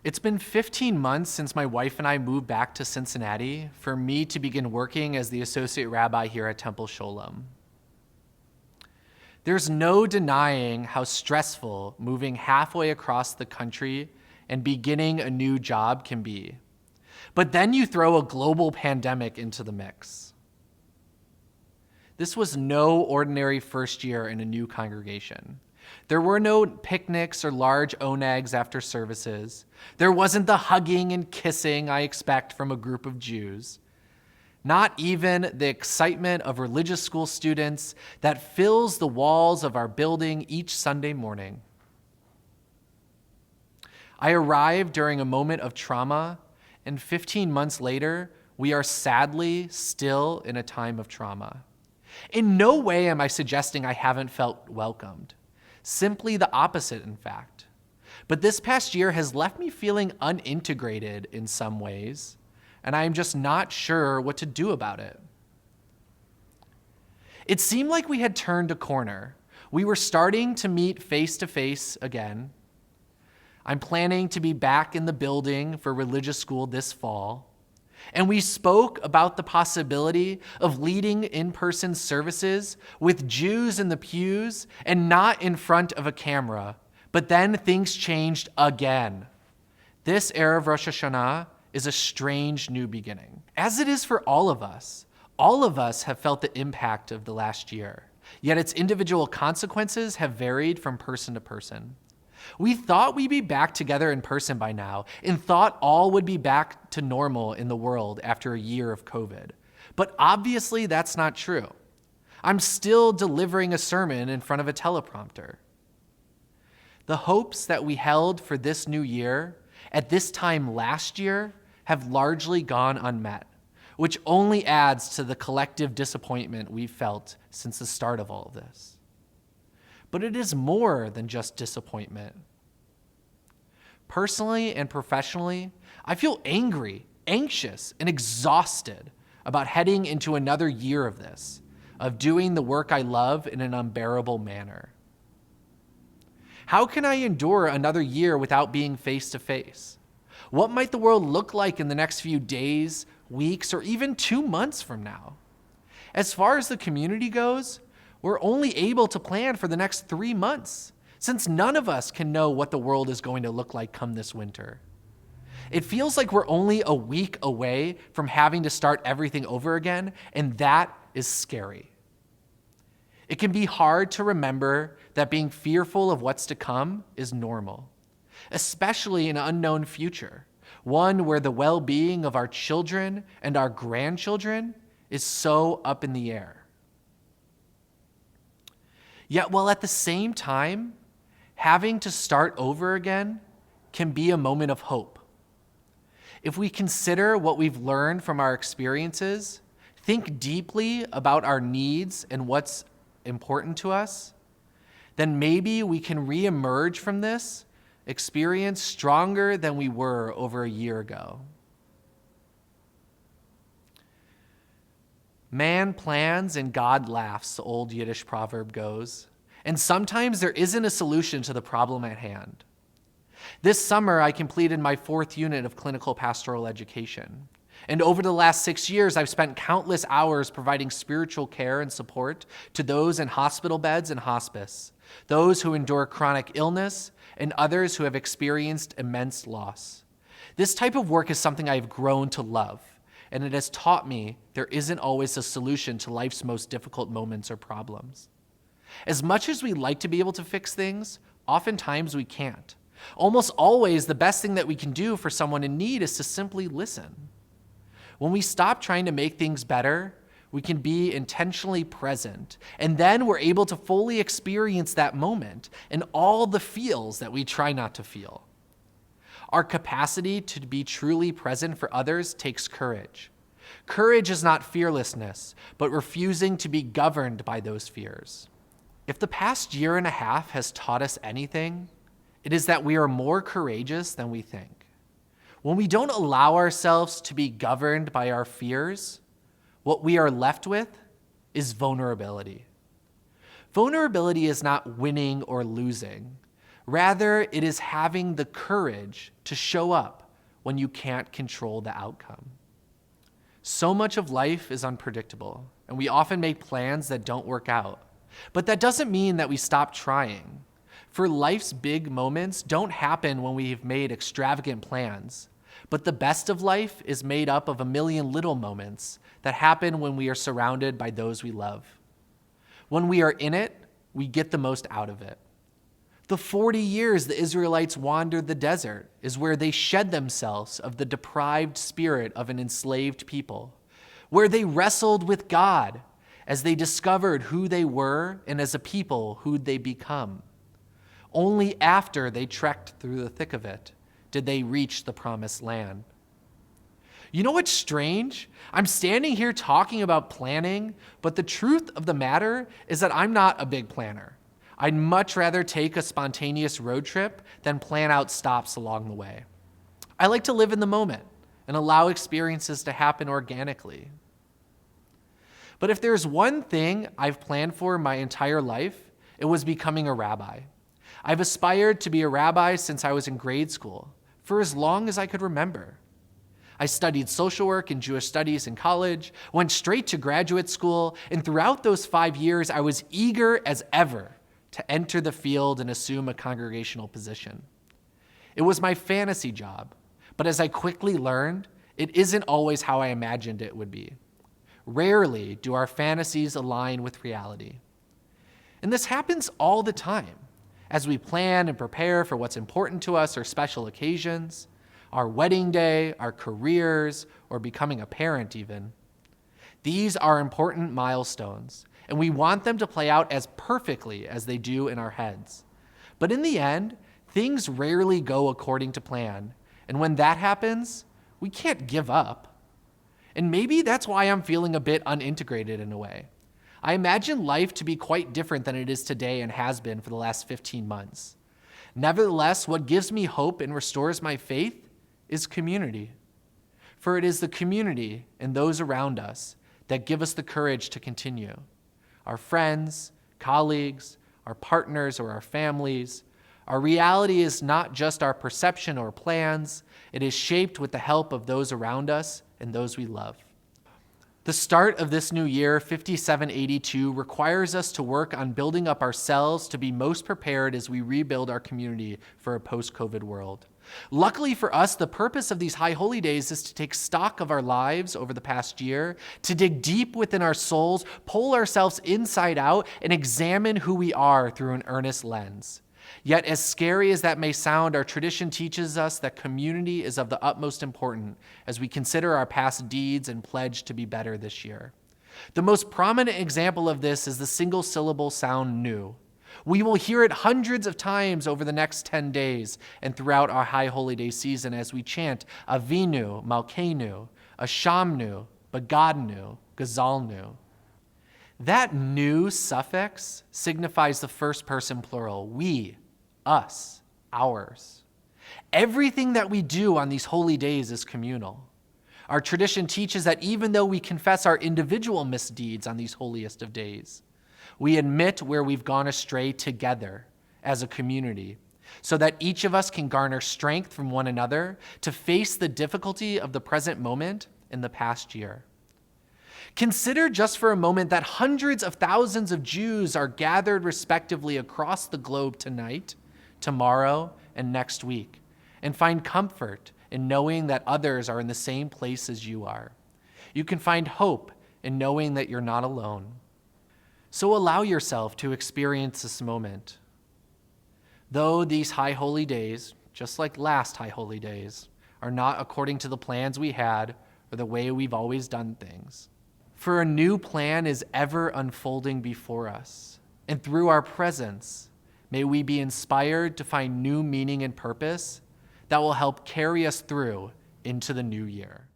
It's been 15 months since my wife and I moved back to Cincinnati for me to begin working as the associate rabbi here at Temple Sholom. There's no denying how stressful moving halfway across the country and beginning a new job can be. But then you throw a global pandemic into the mix. This was no ordinary first year in a new congregation. There were no picnics or large onags after services. There wasn't the hugging and kissing I expect from a group of Jews. Not even the excitement of religious school students that fills the walls of our building each Sunday morning. I arrived during a moment of trauma, and 15 months later, we are sadly still in a time of trauma. In no way am I suggesting I haven't felt welcomed. Simply the opposite, in fact. But this past year has left me feeling unintegrated in some ways, and I am just not sure what to do about it. It seemed like we had turned a corner. We were starting to meet face-to-face again. I'm planning to be back in the building for religious school this fall. And we spoke about the possibility of leading in-person services with Jews in the pews and not in front of a camera. But then things changed again. This Erev Rosh Hashanah is a strange new beginning. As it is for all of us have felt the impact of the last year, yet its individual consequences have varied from person to person. We thought we'd be back together in person by now and thought all would be back to normal in the world after a year of COVID. But obviously that's not true. I'm still delivering a sermon in front of a teleprompter. The hopes that we held for this new year at this time last year have largely gone unmet, which only adds to the collective disappointment we've felt since the start of all of this. But it is more than just disappointment. Personally and professionally, I feel angry, anxious, and exhausted about heading into another year of this, of doing the work I love in an unbearable manner. How can I endure another year without being face-to-face? What might the world look like in the next few days, weeks, or even 2 months from now? As far as the community goes, we're only able to plan for the next 3 months, since none of us can know what the world is going to look like come this winter. It feels like we're only a week away from having to start everything over again, and that is scary. It can be hard to remember that being fearful of what's to come is normal, especially in an unknown future, one where the well-being of our children and our grandchildren is so up in the air. Yet while at the same time, having to start over again can be a moment of hope. If we consider what we've learned from our experiences, think deeply about our needs and what's important to us, then maybe we can reemerge from this experience stronger than we were over a year ago. Man plans and God laughs, the old Yiddish proverb goes, and sometimes there isn't a solution to the problem at hand. This summer, I completed my 4th unit of clinical pastoral education. And over the last 6 years, I've spent countless hours providing spiritual care and support to those in hospital beds and hospice, those who endure chronic illness, and others who have experienced immense loss. This type of work is something I have grown to love, and it has taught me there isn't always a solution to life's most difficult moments or problems. As much as we like to be able to fix things, oftentimes we can't. Almost always, the best thing that we can do for someone in need is to simply listen. When we stop trying to make things better, we can be intentionally present, and then we're able to fully experience that moment and all the feels that we try not to feel. Our capacity to be truly present for others takes courage. Courage is not fearlessness, but refusing to be governed by those fears. If the past year and a half has taught us anything, it is that we are more courageous than we think. When we don't allow ourselves to be governed by our fears, what we are left with is vulnerability. Vulnerability is not winning or losing. Rather, it is having the courage to show up when you can't control the outcome. So much of life is unpredictable, and we often make plans that don't work out. But that doesn't mean that we stop trying. For life's big moments don't happen when we've made extravagant plans, but the best of life is made up of a million little moments that happen when we are surrounded by those we love. When we are in it, we get the most out of it. The 40 years the Israelites wandered the desert is where they shed themselves of the deprived spirit of an enslaved people, where they wrestled with God as they discovered who they were and as a people who'd they become. Only after they trekked through the thick of it did they reach the promised land. You know what's strange? I'm standing here talking about planning, but the truth of the matter is that I'm not a big planner. I'd much rather take a spontaneous road trip than plan out stops along the way. I like to live in the moment and allow experiences to happen organically. But if there's one thing I've planned for my entire life, it was becoming a rabbi. I've aspired to be a rabbi since I was in grade school, for as long as I could remember. I studied social work and Jewish studies in college, went straight to graduate school, and throughout those 5 years, I was eager as ever to enter the field and assume a congregational position. It was my fantasy job, but as I quickly learned, it isn't always how I imagined it would be. Rarely do our fantasies align with reality. And this happens all the time as we plan and prepare for what's important to us or special occasions, our wedding day, our careers, or becoming a parent even. These are important milestones, and we want them to play out as perfectly as they do in our heads. But in the end, things rarely go according to plan, and when that happens, we can't give up. And maybe that's why I'm feeling a bit unintegrated in a way. I imagine life to be quite different than it is today and has been for the last 15 months. Nevertheless, what gives me hope and restores my faith is community. For it is the community and those around us that give us the courage to continue. Our friends, colleagues, our partners, or our families. Our reality is not just our perception or plans. It is shaped with the help of those around us and those we love. The start of this new year, 5782, requires us to work on building up ourselves to be most prepared as we rebuild our community for a post-COVID world. Luckily for us, the purpose of these high holy days is to take stock of our lives over the past year, to dig deep within our souls, pull ourselves inside out, and examine who we are through an earnest lens. Yet, as scary as that may sound, our tradition teaches us that community is of the utmost importance as we consider our past deeds and pledge to be better this year. The most prominent example of this is the single-syllable sound nu. We will hear it hundreds of times over the next 10 days and throughout our High Holy Day season as we chant Avinu, Malkeinu, Ashamnu, Bagadnu, Gazalnu. That nu suffix signifies the first person plural, we, us, ours. Everything that we do on these holy days is communal. Our tradition teaches that even though we confess our individual misdeeds on these holiest of days, we admit where we've gone astray together as a community so that each of us can garner strength from one another to face the difficulty of the present moment in the past year. Consider just for a moment that hundreds of thousands of Jews are gathered respectively across the globe tonight, tomorrow, and next week, and find comfort in knowing that others are in the same place as you are. You can find hope in knowing that you're not alone. So allow yourself to experience this moment. Though these high holy days, just like last high holy days, are not according to the plans we had or the way we've always done things. For a new plan is ever unfolding before us, and through our presence, may we be inspired to find new meaning and purpose that will help carry us through into the new year.